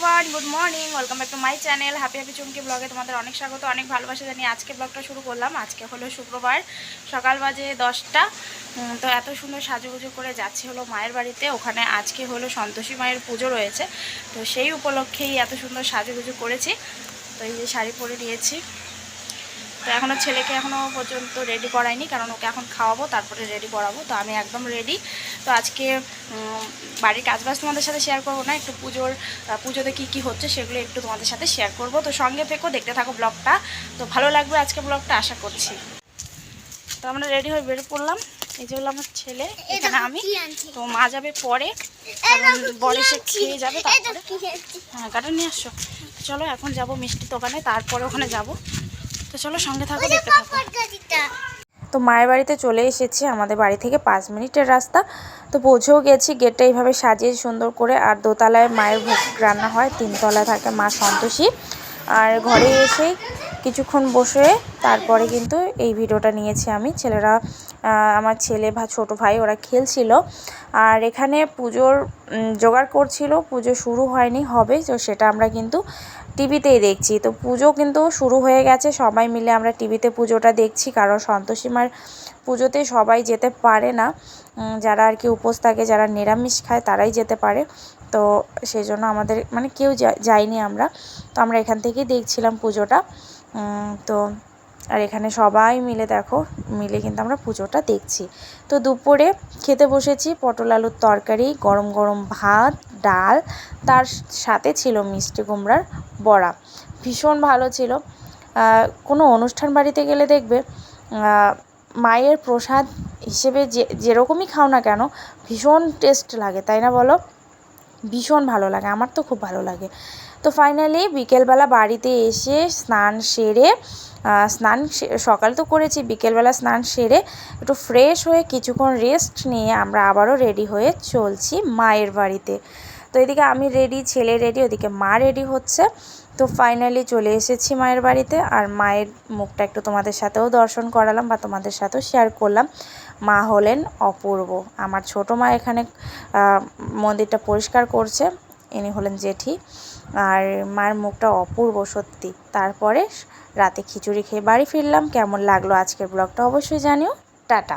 Everyone, good morning, welcome back to my channel happy happy Chumki ব্লগে তোমাদের অনেক স্বাগত, অনেক ভালোবাসা জানিয়ে আজকে ব্লগটা শুরু করলাম। আজকে হলো শুক্রবার, সকাল বাজে 10টা। তো এত সুন্দর সাজুগুজু করে যাচ্ছি হলো মায়ের বাড়িতে। ওখানে আজকে হলো সন্তোষী মায়ের পুজো রয়েছে, তো সেই উপলক্ষেই এত সুন্দর সাজুগুজু করেছি। তো এই যে শাড়ি পরে নিয়েছি। তো এখনও ছেলেকে এখনও পর্যন্ত রেডি করাইনি, কারণ ওকে এখন খাওয়াবো তারপরে রেডি করাবো। তো আমি একদম রেডি। তো আজকে বাড়ির কাজবাজ তোমাদের সাথে শেয়ার করবো না, একটু পুজোতে কী হচ্ছে সেগুলো একটু তোমাদের সাথে শেয়ার করব। তো সঙ্গে থেকো, দেখতে থাকো ব্লগটা। তো ভালো লাগবে আজকে ব্লগটা, আশা করছি। তো আমরা রেডি হয়ে বের পড়লাম। এই যে হলো আমার ছেলে, এখানে আমি। তো মা যাবে পরে, বর এসে খেয়ে যাবে তারপরে। হ্যাঁ, গার্ডেন নিয়ে আসছো। চলো এখন যাব মিষ্টির দোকানে, তারপরে ওখানে যাব। তো চলো সঙ্গে থাকো, দেখতে থাকো। তো মায়ের বাড়িতে চলে এসেছি, আমাদের বাড়ি থেকে 5 মিনিটের রাস্তা। তো পৌঁছেও গেছি। গেটটা এইভাবে সাজিয়ে সুন্দর করে, আর দোতলায় মায়ের ভোগ রান্না হয়, 3তলায় থাকে মা সন্তোষী। আর ঘরে এসেই কিছুক্ষণ বসে তারপরে কিন্তু এই ভিডিওটা নিয়েছি আমি। ছেলেরা, আমার ছেলে বা ছোটো ভাই, ওরা খেলছিল। আর এখানে পুজোর জোগাড় করছিল, পুজো শুরু হয়নি, হবে। তো সেটা আমরা কিন্তু টিভিতেই দেখছি। তো পুজো কিন্তু শুরু হয়ে গেছে, সবাই মিলে আমরা টিভিতে পুজোটা দেখছি। কারণ সন্তোষী মার পুজোতে সবাই যেতে পারে না, যারা আর কি উপোস থাকে, যারা নিরামিষ খায় তারাই যেতে পারে। তো সেই জন্য আমাদের মানে কেউ যাইনি আমরা। তো আমরা এখান থেকেই দেখছিলাম পুজোটা। তো আর এখানে সবাই মিলে দেখো, মিলে কিন্তু আমরা পুজোটা দেখছি। তো দুপুরে খেতে বসেছি পটল আলুর তরকারি, গরম গরম ভাত, ডাল, তার সাথে ছিল মিষ্টি কুমড়ার বড়া। ভীষণ ভালো ছিল। কোনো অনুষ্ঠান বাড়িতে গেলে দেখবে মায়ের প্রসাদ হিসেবে যেরকমই খাও না কেন, ভীষণ টেস্ট লাগে, তাই না বলো? ভীষণ ভালো লাগে, আমার তো খুব ভালো লাগে। তো ফাইনালি বিকেলবেলা বাড়িতে এসে স্নান সেরে, সকাল তো করেছি, বিকেলবেলা স্নান সেরে একটু ফ্রেশ হয়ে কিছুক্ষণ রেস্ট নিয়ে আমরা আবারও রেডি হয়ে চলছি মায়ের বাড়িতে। তো এদিকে আমি রেডি, ছেলে রেডি, ওদিকে মা রেডি হচ্ছে। তো ফাইনালি চলে এসেছি মায়ের বাড়িতে। আর মায়ের মুখটা একটু তোমাদের সাথেও দর্শন করালাম বা তোমাদের সাথেও শেয়ার করলাম। মা হলেন অপূর্ব, আমার ছোটো মা এখানে মন্দিরটা পরিষ্কার করছে, ইনি হলেন জেঠি। আর মায়ের মুখটা অপূর্ব সত্যি। তারপরে রাতে খিচুড়ি খেয়ে বাড়ি ফিরলাম। কেমন লাগলো আজকের ব্লগটা অবশ্যই জানিও। টাটা।